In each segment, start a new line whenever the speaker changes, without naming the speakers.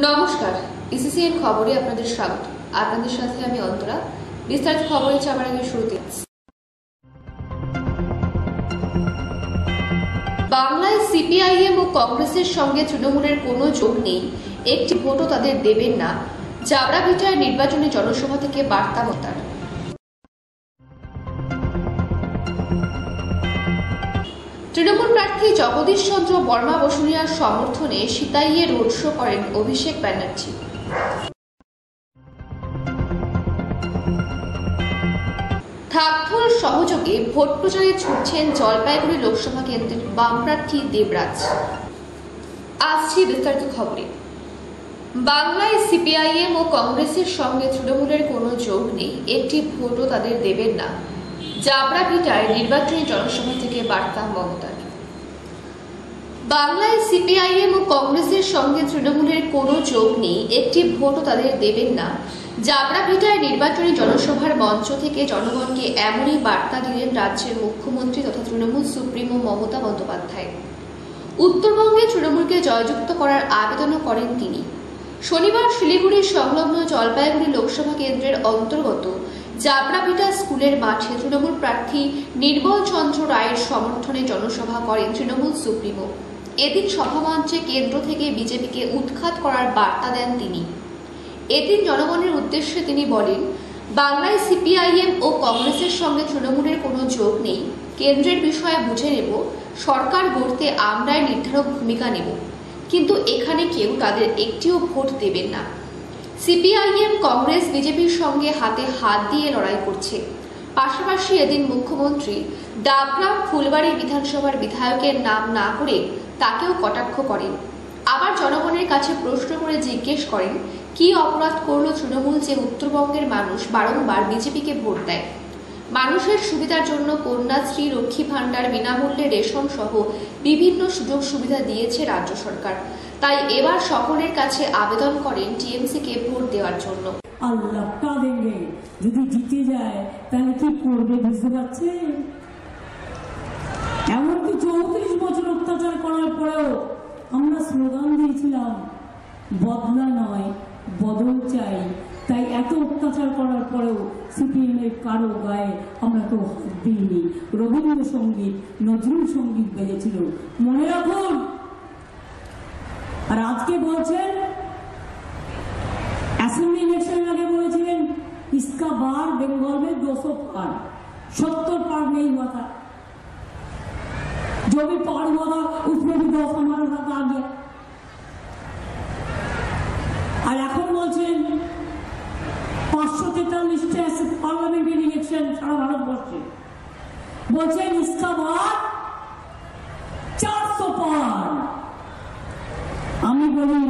নমস্কার, ইসিসিএন খবরে আপনাদের স্বাগত। আপনাদের সাথে আমি অন্তরা। বিস্তারিত খবরে যাওয়ার আগে শুরুতে বাংলায় সিপিআইএম ও কংগ্রেসের সঙ্গে তৃণমূলের কোনো যোগ নেই, একটি ভোটও তাদের দেবেন না, জাবরাভিটায় নির্বাচনী জনসভা থেকে বার্তা মতার। তৃণমূল প্রার্থী জগদীশ চন্দ্র বর্মা বসুনিয়ার সমর্থনে সিতাইয়ে রোড শো করেন অভিষেক ব্যানার্জি। থাকথল সহযোগে ভোট প্রচারে ছুটছেন জলপাইগুড়ি লোকসভা কেন্দ্রের বাম প্রার্থী দেবরাজ। আসছি বিস্তারিত খবরে। বাংলায় সিপিআইএম ও কংগ্রেসের সঙ্গে তৃণমূলের কোনো যোগ নেই, একটি ভোটও তাদের দেবেন না, জাবরাভিটায় নির্বাচনী জনসভা থেকে বার্তা মমতার। বাংলায় সিপিআইএম ও কংগ্রেসের সঙ্গে তৃণমূলের কোনো যোগ নেই, একটি ভোটও তাদের দেবেন না, জাবরাভিটায় নির্বাচনী জনসভার মঞ্চ থেকে জনগণকে এমনই বার্তা দিলেন রাজ্যের মুখ্যমন্ত্রী তথা তৃণমূল সুপ্রিমো মমতা বন্দ্যোপাধ্যায়। উত্তরবঙ্গে তৃণমূলকে জয়যুক্ত করার আবেদনও করেন তিনি। শনিবার শিলিগুড়ির সংলগ্ন জলপাইগুড়ি লোকসভা কেন্দ্রের অন্তর্গত জাবরাভিটা স্কুলের মাঠে তৃণমূল প্রার্থী নির্মল চন্দ্র রায়ের সমর্থনে জনসভা করেন তৃণমূল সুপ্রিমো। এদিন সভামঞ্চে কেন্দ্র থেকে বিজেপিকে উৎখাত করার বার্তা দেন তিনি। এদিন জনগণের উদ্দেশ্যে তিনি বলেন, বাংলায় সিপিআইএম ও কংগ্রেসের সঙ্গে তৃণমূলের কোনো যোগ নেই, কেন্দ্রের বিষয়ে বুঝে নেব, সরকার গড়তে আমরাই নির্ধারক ভূমিকা নেব, কিন্তু এখানে কেউ তাদের একটিও ভোট দেবেন না। সিপিআইএম কংগ্রেস বিজেপির সঙ্গে হাতে হাত দিয়ে লড়াই করছে। পাশাপাশি এদিন মুখ্যমন্ত্রী ডাবগ্রাম ফুলবাড়ি বিধানসভার বিধায়কের নাম না করে তাকেও কটাক্ষ করেন। আবার জনগণের কাছে প্রশ্ন করে জিজ্ঞেস করেন, কি অপরাধ করল তৃণমূল যে উত্তরবঙ্গের মানুষ বারংবার বিজেপিকে ভোট দেয়। মানুষের সুবিধার জন্য কন্যাশ্রী, লক্ষ্মী ভাণ্ডার, বিনামূল্যে রেশন সহ বিভিন্ন সুযোগ সুবিধা দিয়েছে রাজ্য সরকার। তাই এবার সকলের কাছে আবেদন করেন টিএমসিকে ভোট দেওয়ার জন্য।
আল্লাহ দেঙ্গে যদি জিতে যায় তাহলে কি করবে বুঝতে পারছে। এমনকি 34 বছর অত্যাচার করার পরেও আমরা স্লোগান দিয়েছিলাম, বদলা নয় বদল চাই। তাই এত অত্যাচার করার পরেও সিপিএম এর কারো গায়ে আমরা কেউ হাত দিইনি। রবীন্দ্রসঙ্গীত, নজরুল সঙ্গীত বেজেছিল, মনে রাখুন। আর আজকে বলছেন, অ্যাসেম্বলি ইলেকশনের আগে বলেছিলেন इसका बार बंगाल में 200 पार, 70 पार नहीं हुआ था, जो भी पार हुआ था उसमें भी 10 हमारे साथ आ गया। আর এখন বলছেন 543টা পার্লামেন্টারি ইলেকশন সারা ভারতবর্ষে, বলছেন इसका बार 400 পার। আমি বলি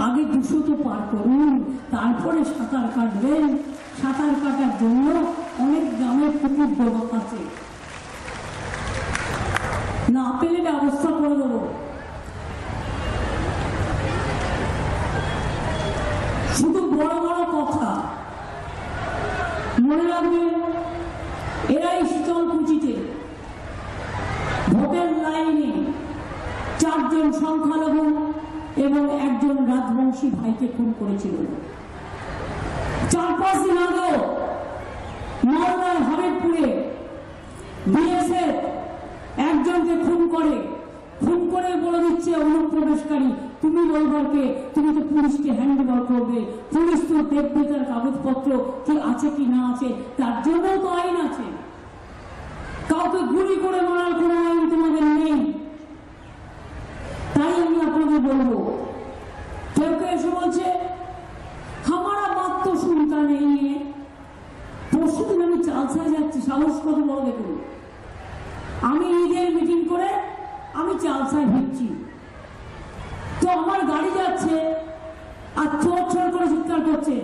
আগে 200 তো পার করুন, তারপরে সাঁতার কাটবেন। সাঁতার কাটার জন্য অনেক গ্রামের পুকুর ডোবা আছে, না পেলে ব্যবস্থা করে দেব। শুধু বড় বড় কথা মনে রাখবেন। এরাই শীতলকুচিতে ভোটের লাইনে 4 জন সংখ্যালঘু এবং 1 জন রাজবংশী ভাইকে খুন করেছিল। 4-5 দিন আগে মালদার হাবিবপুরে বিএসএফ একজনকে খুন করে বলে দিচ্ছে অনুপ্রবেশকারী, তুমি রবিবারকে, তুমি তো পুলিশকে হ্যান্ড ওভার করবে। পুলিশ তো দেখবে তার কাগজপত্র কি আছে কি না আছে, তার জন্য তো আইন আছে। কাউকে গুলি করে মারার কোনো আইন তোমাদের নেই। তাই আমি আপনাদের বলবো, কেউ কেউ এসে বলছে হামারা বাত তো শুনতা নেই। পরশুদিন আমি চালসায় যাচ্ছি, সাহস কত বড় দেখুন। আমি ঈদের মিটিং করে আমি চালসায় ভিড়ছি, তো আমার গাড়ি যাচ্ছে আর চোর চোর করে চিৎকার করছে।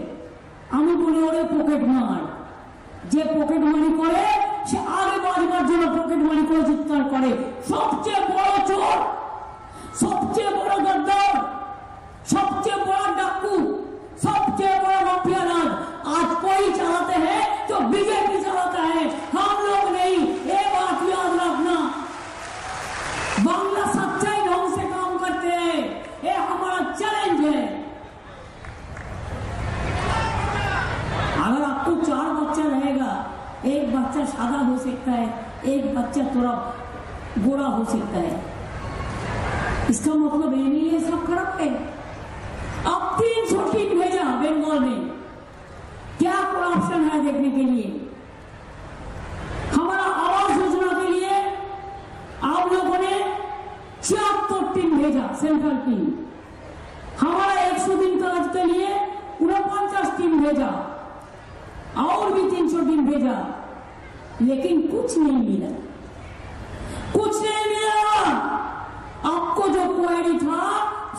আমি বলি ওরে পকেট মার। যে পকেট মারি করে সে আগে বাজবার জন্য পকেট মারি করে চিৎকার করে। সবচেয়ে বড় চোর, সবচেয়ে বড় গদ্দার, সবচেয়ে বড় डाकू, सबसे बड़ा माफिया राज आज कोई चलाते हैं तो बीजेपी चलाता है, हम लोग नहीं। ये बात याद रखना। बांग्ला सच्चाई ढंग से काम करते हैं, ये हमारा चैलेंज है। एक बच्चा थोड़ा गोरा हो सकता है, इसका मतलब ये नहीं है सब खराब है। अब 300 टीम भेजा बंगाल में, क्या करप्शन है देखने के लिए। हमारा आवास योजना के लिए आप लोगों ने 76 टीम भेजा, सेंट्रल टीम। हमारा 100 दिन काज के लिए 49 टीम भेजा और भी 300 टीम भेजा, लेकिन कुछ नहीं मिला, कुछ नहीं मिला। आपको जो क्वेरी था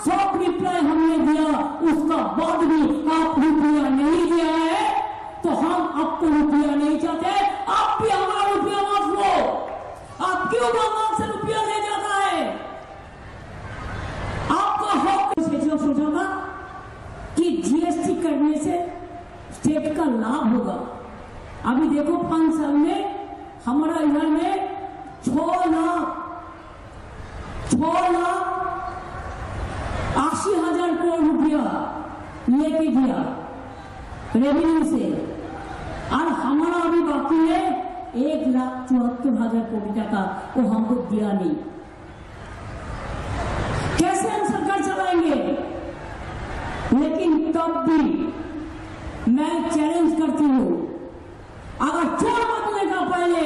सब रिप्लाई हमने दिया, उसका बाद भी आप रुपया नहीं दिया है, तो हम आपको रुपया नहीं चाहते। आप भी हमारा रुपया मत लो। आप क्यों बंगाल से रुपया ले जाता है? आपका हक सोचा था कि जीएसटी करने से स्टेट का लाभ होगा। अभी देखो 5 साल में हमारा इधर में 6 लाख 80,000 करोड़ रुपया लेके दिया रेवेन्यू से, और हमारा अभी बाकी है 1,74,000 कोटी टका, वो हमको दिया नहीं। कैसे हम सरकार चलाएंगे? लेकिन तब भी मैं चैलेंज करती हूं, अगर चोर बदलने का पहले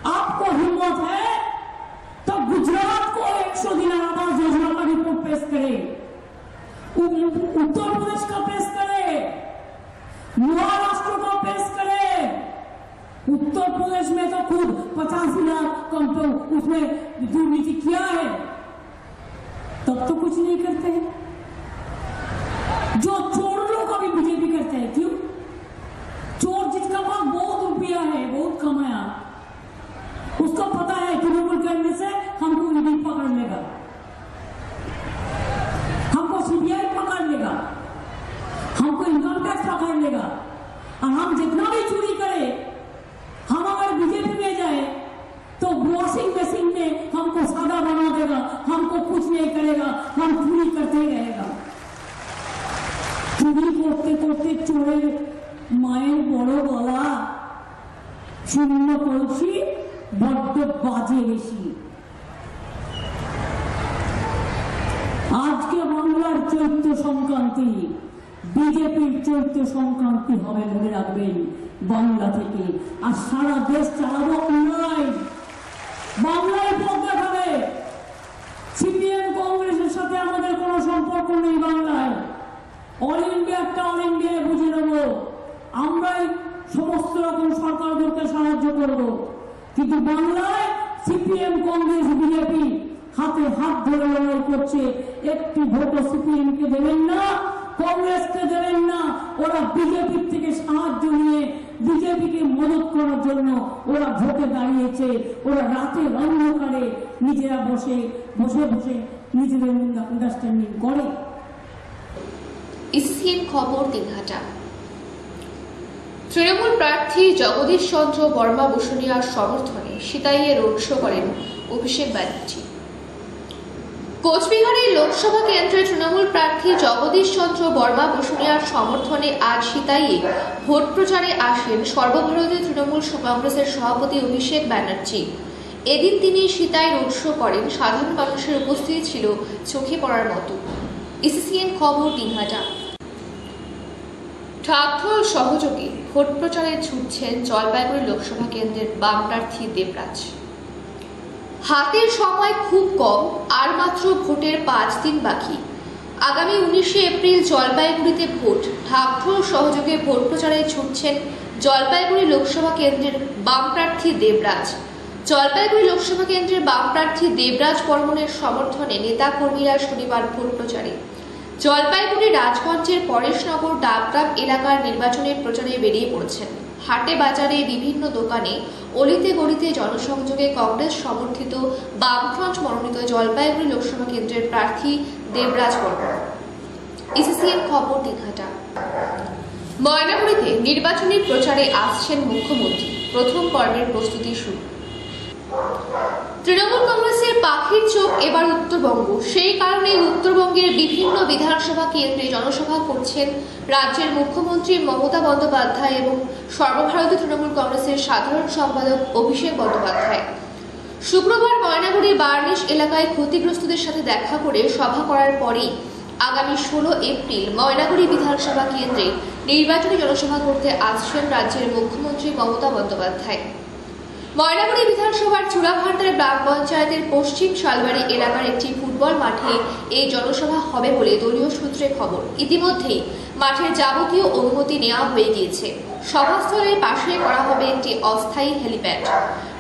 आपको हिम्मत है तो गुजरात को 100 दिन आवास योजना का रिपोर्ट पेश करे, उत्तर प्रदेश का पेश करे, महाराष्ट्र का पेश करे। उत्तर प्रदेश में तो खुद 85 लाख कंपनी उसमें दुर्नीति किया है, तब तो कुछ नहीं करते हैं। जो चोरों का भी बीजेपी करते हैं, क्यों? चोर जिसका पास बहुत रुपया है, बहुत कमाया, उसका पता है तृणमूल करने से हमको ईडी पकड़ लेगा, हमको सीबीआई पकड़ लेगा, हमको इनकम टैक्स पकड़ लेगा, और हम जितना भी चोरी करें, हम अगर बीजेपी में जाए तो वॉशिंग मशीन में हमको सादा बना देगा, हमको कुछ नहीं करेगा, हम चोरी करते ही रहेगा। चोरी करते करते चोरे माয়ের বড় গলা শূন্য কলসি বড্ড বাজে বেশি। আজকে বাংলার চৈত্র সংক্রান্তি, বিজেপির চৈত্র সংক্রান্তি হবে, মনে রাখবেন, বাংলা থেকে। আর সারা দেশ চালাবো অন্যায়, বাংলায় পথ দেখাবে। সিপিএম কংগ্রেসের সাথে আমাদের কোনো সম্পর্ক নেই বাংলায়। অল ইন্ডিয়া একটা অল ইন্ডিয়ায় বুঝে নেবো, আমরাই সমস্ত রকম সরকারদেরকে সাহায্য করব, কিন্তু বাংলায় সিপিএম কংগ্রেস বিজেপি হাতে হাত ধরে লড়াই করছে। একটি ভোটও সিপিএম কে দেবেন না, কংগ্রেসকে দেবেন না। ওরা বিজেপির থেকে সাহায্য নিয়ে বিজেপিকে মদত করার জন্য ওরা ভোটে দাঁড়িয়েছে। ওরা রাতের অন্ধকারে নিজেরা বসে বসে বসে নিজেদের আন্ডারস্ট্যান্ডিং করে।
ইসিএন খবর দিনহাটা। তৃণমূল প্রার্থী জগদীশ চন্দ্র বর্মা বসুনিয়ার সমর্থনে সিতাইয়ে রোড শো করেন অভিষেক ব্যানার্জি। কোচবিহারের লোকসভা কেন্দ্রে তৃণমূল প্রার্থী জগদীশ চন্দ্র বর্মা বসুনিয়ার সমর্থনে আজ সিতাইয়ে ভোট প্রচারে আসেন সর্বভারতীয় তৃণমূল কংগ্রেসের সভাপতি অভিষেক ব্যানার্জি। এদিন তিনি সিতাই রোড শো করেন। সাধারণ মানুষের উপস্থিতি ছিল চোখে পড়ার মতো। ইসিএন খবর দিনহাটা। ঠাকঢোল সহযোগে ভোট প্রচারে ছুটছেন জলপাইগুড়ি লোকসভা কেন্দ্রের বাম প্রার্থী দেবরাজ। হাতের সময় খুব কম, আর মাত্র ভোটের 5 দিন বাকি। আগামী 19শে এপ্রিল জলপাইগুড়িতে ভোট। ঢাকঢোল সহযোগে ভোট প্রচারে ছুটছেন জলপাইগুড়ি লোকসভা কেন্দ্রের বাম প্রার্থী দেবরাজ। জলপাইগুড়ি লোকসভা কেন্দ্রের বাম প্রার্থী দেবরাজ বর্মনের সমর্থনে নেতাকর্মীরা শনিবার ভোট প্রচারে জলপাইগুড়ি রাজগঞ্জের পরেশনগর ডাবগ্রাম এলাকার নির্বাচনের প্রচারে বেরিয়ে পড়েছেন। হাটে বাজারে বিভিন্ন দোকানে অলিতে গলিতে জনসংযোগে কংগ্রেস সমর্থিত বামফ্রন্ট মনোনীত জলপাইগুড়ি লোকসভা কেন্দ্রের প্রার্থী দেবরাজ বর্মন। ইসিএন খবর দিনহাটা। ময়নাগুড়িতে নির্বাচনী প্রচারে আসছেন মুখ্যমন্ত্রী। প্রথম পর্বের প্রস্তুতি শুরু। তৃণমূল কংগ্রেসের পাখির চোখ এবার উত্তরবঙ্গ। সেই কারণে উত্তরবঙ্গের বিভিন্ন বিধানসভা কেন্দ্রে জনসভা করছেন রাজ্যের মুখ্যমন্ত্রী মমতা বন্দ্যোপাধ্যায় এবং সর্বভারতীয় তৃণমূল কংগ্রেসের সাধারণ সম্পাদক অভিষেক বন্দ্যোপাধ্যায়। শুক্রবার ময়নাগুড়ি বার্নিশ এলাকায় ক্ষতিগ্রস্তদের সাথে দেখা করে সভা করার পরেই আগামী 16 এপ্রিল ময়নাগুড়ি বিধানসভা কেন্দ্রে নির্বাচনী জনসভা করতে আসছেন রাজ্যের মুখ্যমন্ত্রী মমতা বন্দ্যোপাধ্যায়। ময়নাগুড়ি বিধানসভার চূড়াভান্ডার গ্রাম পঞ্চায়েতের পশ্চিম শালবাড়ি এলাকার একটি ফুটবল মাঠে এই জনসভা হবে বলে দলীয় সূত্রে খবর। ইতিমধ্যেই মাঠের যাবতীয় অনুমতি নেওয়া হয়ে গিয়েছে। সভাস্থলের পাশে করা হবে একটি অস্থায়ী হেলিপ্যাড।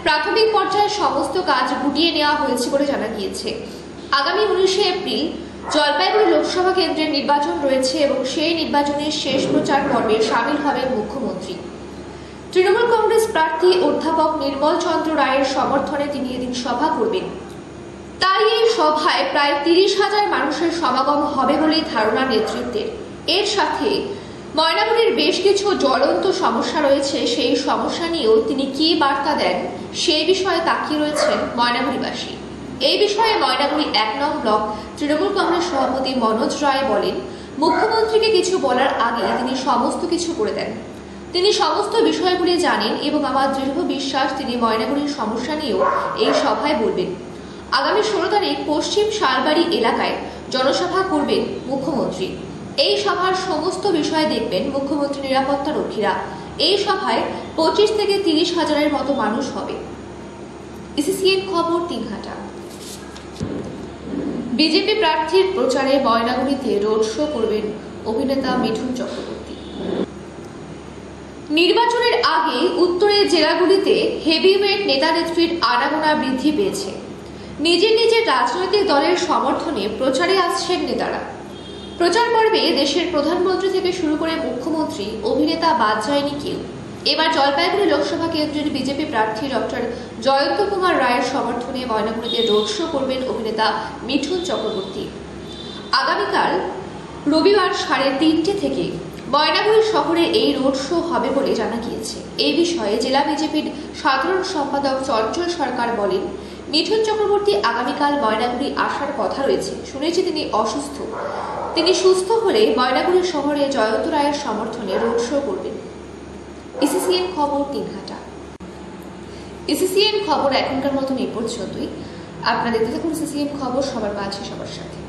প্রাথমিক পর্যায়ে সমস্ত কাজ গুটিয়ে নেওয়া হয়েছে বলে জানা গিয়েছে। আগামী 19 এপ্রিল জলপাইগুড়ি লোকসভা কেন্দ্রের নির্বাচন রয়েছে এবং সেই নির্বাচনের শেষ প্রচার পর্বে সামিল হবেন মুখ্যমন্ত্রী। তৃণমূল কংগ্রেস প্রার্থী অধ্যাপক নির্মল চন্দ্র রায়ের সমর্থনে তিনি এদিন সভা করবেন। তাই এই সভায় প্রায় 30,000 মানুষের সমাগম হবে বলেই ধারণা নেতৃত্বের। এর সাথে ময়নাগুড়ির বেশ কিছু জ্বলন্ত সমস্যা রয়েছে, সেই সমস্যা নিয়েও তিনি কি বার্তা দেন সেই বিষয়ে তাকিয়ে রয়েছেন ময়নাগুড়িবাসী। এই বিষয়ে ময়নাগুড়ি 1 নং ব্লক তৃণমূল কংগ্রেস সভাপতি মনোজ রায় বলেন, মুখ্যমন্ত্রীকে কিছু বলার আগে তিনি সমস্ত কিছু করে দেন। তিনি সমস্ত বিষয়গুলি জানেন এবং আমার দৃঢ় বিশ্বাস তিনি ময়নাগুড়ির সমস্যা নিয়েও এই সভায় বলবেন। আগামী 16 তারিখ পশ্চিম শালবাড়ি এলাকায় জনসভা করবেন মুখ্যমন্ত্রী। এই সভার সমস্ত বিষয় দেখবেন মুখ্যমন্ত্রী নিরাপত্তা রক্ষীরা। এই সভায় 25 থেকে 30,000-এর মতো মানুষ হবে। ইসিসিএন খবর 3 ঘাটা। বিজেপি প্রার্থীর প্রচারে ময়নাগুড়িতে রোড শো করবেন অভিনেতা মিঠুন চক্রবর্তী। নির্বাচনের আগে উত্তরের জেলাগুলিতে হেভিওয়েট নেতা নেত্রীর আনাগোনা বৃদ্ধি পেয়েছে। নিজের নিজের রাজনৈতিক দলের সমর্থনে প্রচারে আসছেন নেতারা। প্রচার পর্বে দেশের প্রধানমন্ত্রী থেকে শুরু করে মুখ্যমন্ত্রী, অভিনেতা বাদ যায়নি কেউ। এবার জলপাইগুড়ি লোকসভা কেন্দ্রের বিজেপি প্রার্থী ডক্টর জয়ন্ত কুমার রায়ের সমর্থনে ময়নাগুড়িতে রোড শো করবেন অভিনেতা মিঠুন চক্রবর্তী। আগামীকাল রবিবার 3:30 থেকে ময়নাগুড়ি শহরে এই রোড শো হবে বলে জানা গিয়েছে। এই বিষয়ে জেলা বিজেপির সাধারণ সম্পাদক চঞ্চল সরকার বলেন, মিঠুন চক্রবর্তী আগামীকাল ময়নাগুড়ি আসার কথা রয়েছে। শুনেছি তিনি অসুস্থ। তিনি সুস্থ হলে ময়নাগুড়ি শহরে জয়ন্ত রায়ের সমর্থনে রোড শো করবেন। ইসিসিএন খবর 3 ঘাটা। ইসিসিএন খবর এখনকার মতন এই পর্যন্তই। আপনারা দেখতে থাকুন ইসিসিএন খবর, সবার মাঝে সবার সাথে।